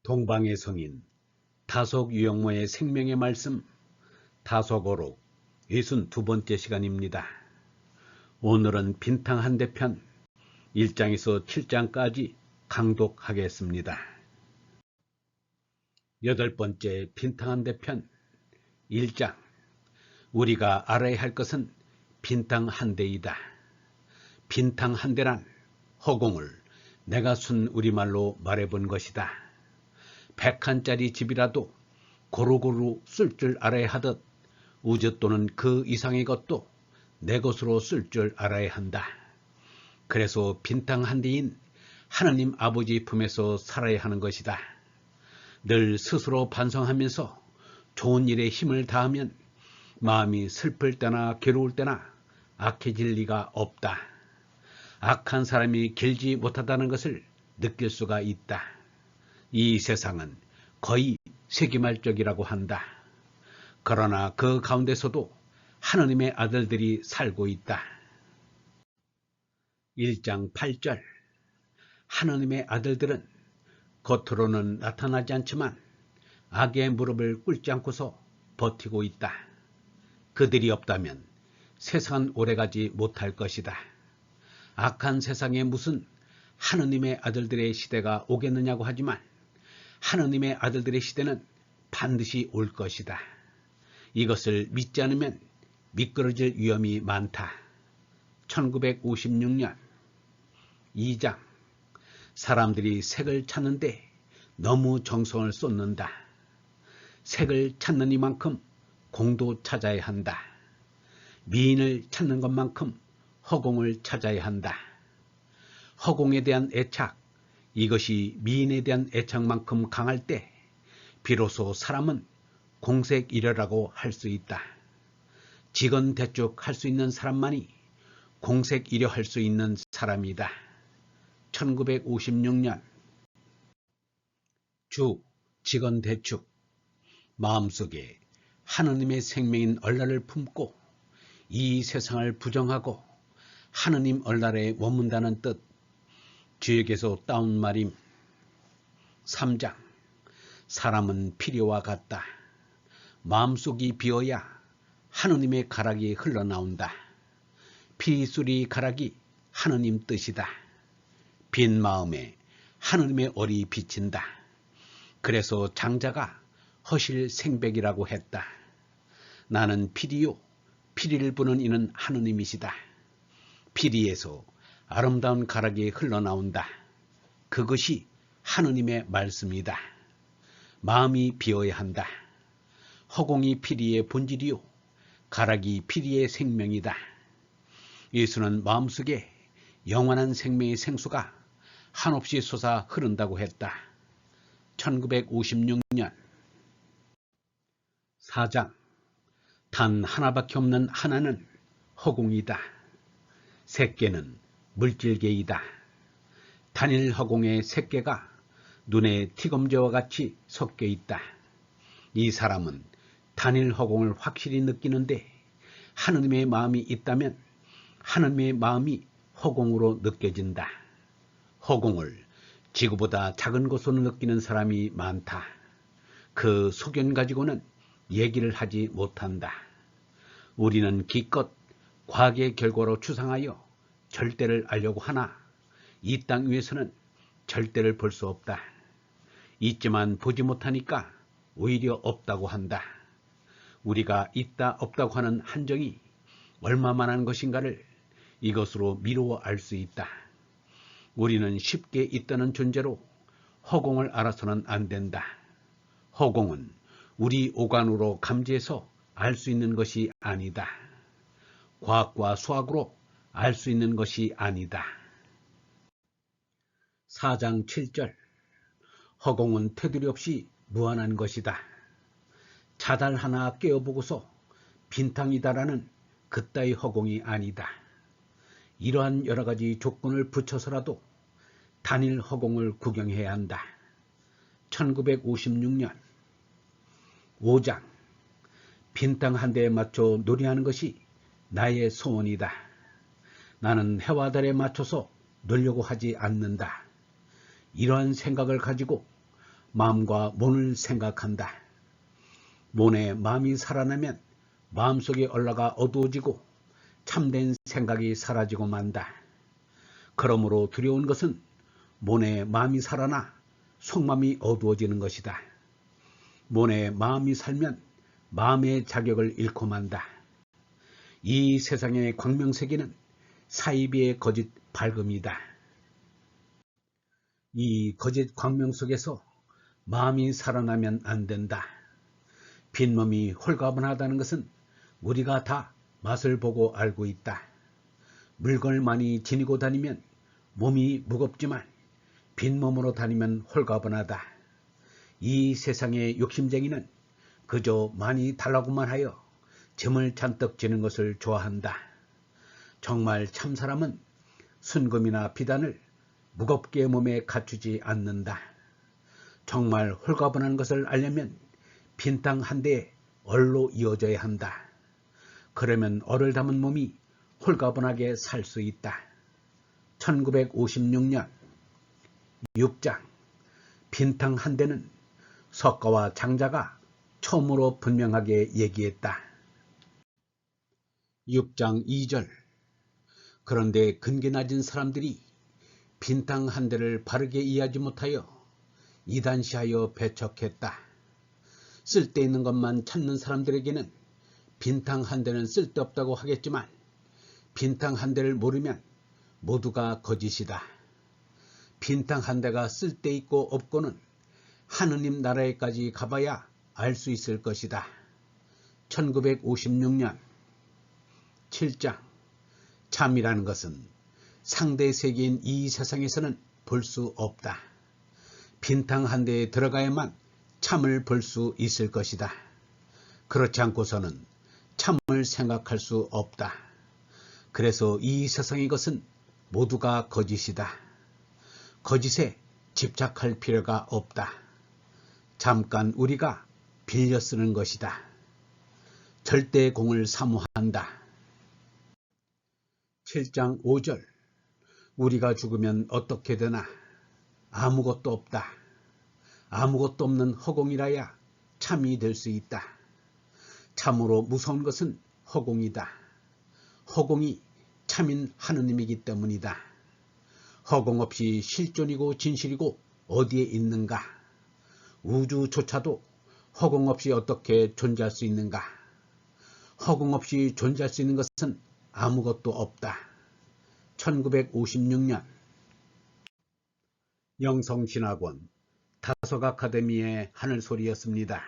동방의 성인 다속 유영모의 생명의 말씀 다속어록 62번째 시간입니다. 오늘은 빈탕 한 대 편 1장에서 7장까지 강독하겠습니다. 8번째 빈탕 한 대 편 1장. 우리가 알아야 할 것은 빈탕 한 대이다. 빈탕 한 대란 허공을 내가 순 우리말로 말해본 것이다. 100칸짜리 집이라도 고루고루 쓸 줄 알아야 하듯 우주 또는 그 이상의 것도 내 것으로 쓸 줄 알아야 한다. 그래서 빈탕 한 대인 하느님 아버지 품에서 살아야 하는 것이다. 늘 스스로 반성하면서 좋은 일에 힘을 다하면 마음이 슬플 때나 괴로울 때나 악해질 리가 없다. 악한 사람이 길지 못하다는 것을 느낄 수가 있다. 이 세상은 거의 세기말적이라고 한다. 그러나 그 가운데서도 하느님의 아들들이 살고 있다. 1장 8절. 하느님의 아들들은 겉으로는 나타나지 않지만 악의 무릎을 꿇지 않고서 버티고 있다. 그들이 없다면 세상은 오래가지 못할 것이다. 악한 세상에 무슨 하느님의 아들들의 시대가 오겠느냐고 하지만 하느님의 아들들의 시대는 반드시 올 것이다. 이것을 믿지 않으면 미끄러질 위험이 많다. 1956년 2장. 사람들이 색을 찾는데 너무 정성을 쏟는다. 색을 찾는 이만큼 공도 찾아야 한다. 미인을 찾는 것만큼 허공을 찾아야 한다. 허공에 대한 애착, 이것이 미인에 대한 애착만큼 강할 때 비로소 사람은 공색이려라고 할 수 있다. 직언대축 할 수 있는 사람만이 공색이려 할 수 있는 사람이다. 1956년 주 직언대축. 마음속에 하느님의 생명인 얼라를 품고 이 세상을 부정하고 하느님 얼날에 머문다는 뜻. 주역에서 따온 말임. 3장. 사람은 피리와 같다. 마음속이 비어야 하느님의 가락이 흘러나온다. 피소리 가락이 하느님 뜻이다. 빈 마음에 하느님의 얼이 비친다. 그래서 장자가 허실 생백이라고 했다. 나는 피리요, 피리를 부는 이는 하느님이시다. 피리에서 아름다운 가락이 흘러나온다. 그것이 하느님의 말씀이다. 마음이 비어야 한다. 허공이 피리의 본질이요, 가락이 피리의 생명이다. 예수는 마음속에 영원한 생명의 생수가 한없이 솟아 흐른다고 했다. 1956년 4장. 단 하나밖에 없는 하나는 허공이다. 셋개는 물질계이다. 단일 허공의 셋개가 눈에 티검지와 같이 섞여 있다. 이 사람은 단일 허공을 확실히 느끼는데 하느님의 마음이 있다면 하느님의 마음이 허공으로 느껴진다. 허공을 지구보다 작은 것으로 느끼는 사람이 많다. 그 소견 가지고는 얘기를 하지 못한다. 우리는 기껏 과학의 결과로 추상하여 절대를 알려고 하나 이 땅 위에서는 절대를 볼 수 없다. 있지만 보지 못하니까 오히려 없다고 한다. 우리가 있다 없다고 하는 한정이 얼마만한 것인가를 이것으로 미루어 알 수 있다. 우리는 쉽게 있다는 존재로 허공을 알아서는 안 된다. 허공은 우리 오감으로 감지해서 알 수 있는 것이 아니다. 과학과 수학으로 알 수 있는 것이 아니다. 4장 7절. 허공은 테두리 없이 무한한 것이다. 자달 하나 깨어보고서 빈탕이다라는 그따위 허공이 아니다. 이러한 여러 가지 조건을 붙여서라도 단일 허공을 구경해야 한다. 1956년 5장. 빈탕 한 대에 맞춰 놀이하는 것이 나의 소원이다. 나는 해와 달에 맞춰서 놀려고 하지 않는다. 이러한 생각을 가지고 마음과 몸을 생각한다. 몸에 마음이 살아나면 마음속에 올라가 어두워지고 참된 생각이 사라지고 만다. 그러므로 두려운 것은 몸에 마음이 살아나 속마음이 어두워지는 것이다. 몸에 마음이 살면 마음의 자격을 잃고 만다. 이 세상의 광명세계는 사이비의 거짓 밝음이다. 이 거짓 광명 속에서 마음이 살아나면 안 된다. 빈몸이 홀가분하다는 것은 우리가 다 맛을 보고 알고 있다. 물건을 많이 지니고 다니면 몸이 무겁지만 빈몸으로 다니면 홀가분하다. 이 세상의 욕심쟁이는 그저 많이 달라고만 하여 짐을 잔뜩 지는 것을 좋아한다. 정말 참사람은 순금이나 비단을 무겁게 몸에 갖추지 않는다. 정말 홀가분한 것을 알려면 빈땅 한 대에 얼로 이어져야 한다. 그러면 얼을 담은 몸이 홀가분하게 살 수 있다. 1956년 6장 빈땅 한 대는 석가와 장자가 처음으로 분명하게 얘기했다. 6장 2절 그런데 근기 낮은 사람들이 빈땅 한 대를 바르게 이해하지 못하여 이단시하여 배척했다. 쓸데있는 것만 찾는 사람들에게는 빈땅 한 대는 쓸데없다고 하겠지만 빈땅 한 대를 모르면 모두가 거짓이다. 빈땅 한 대가 쓸데있고 없고는 하느님 나라에까지 가봐야 알 수 있을 것이다. 1956년 7장 참이라는 것은 상대 세계인 이 세상에서는 볼 수 없다. 빈땅 한 대에 들어가야만 참을 볼 수 있을 것이다. 그렇지 않고서는 참을 생각할 수 없다. 그래서 이 세상의 것은 모두가 거짓이다. 거짓에 집착할 필요가 없다. 잠깐 우리가 빌려 쓰는 것이다. 절대 공을 사모한다. 7장 5절 우리가 죽으면 어떻게 되나? 아무것도 없다. 아무것도 없는 허공이라야 참이 될 수 있다. 참으로 무서운 것은 허공이다. 허공이 참인 하느님이기 때문이다. 허공 없이 실존이고 진실이고 어디에 있는가? 우주조차도 허공 없이 어떻게 존재할 수 있는가? 허공 없이 존재할 수 있는 것은 아무것도 없다. 1956년 영성신학원 다속 아카데미의 하늘소리였습니다.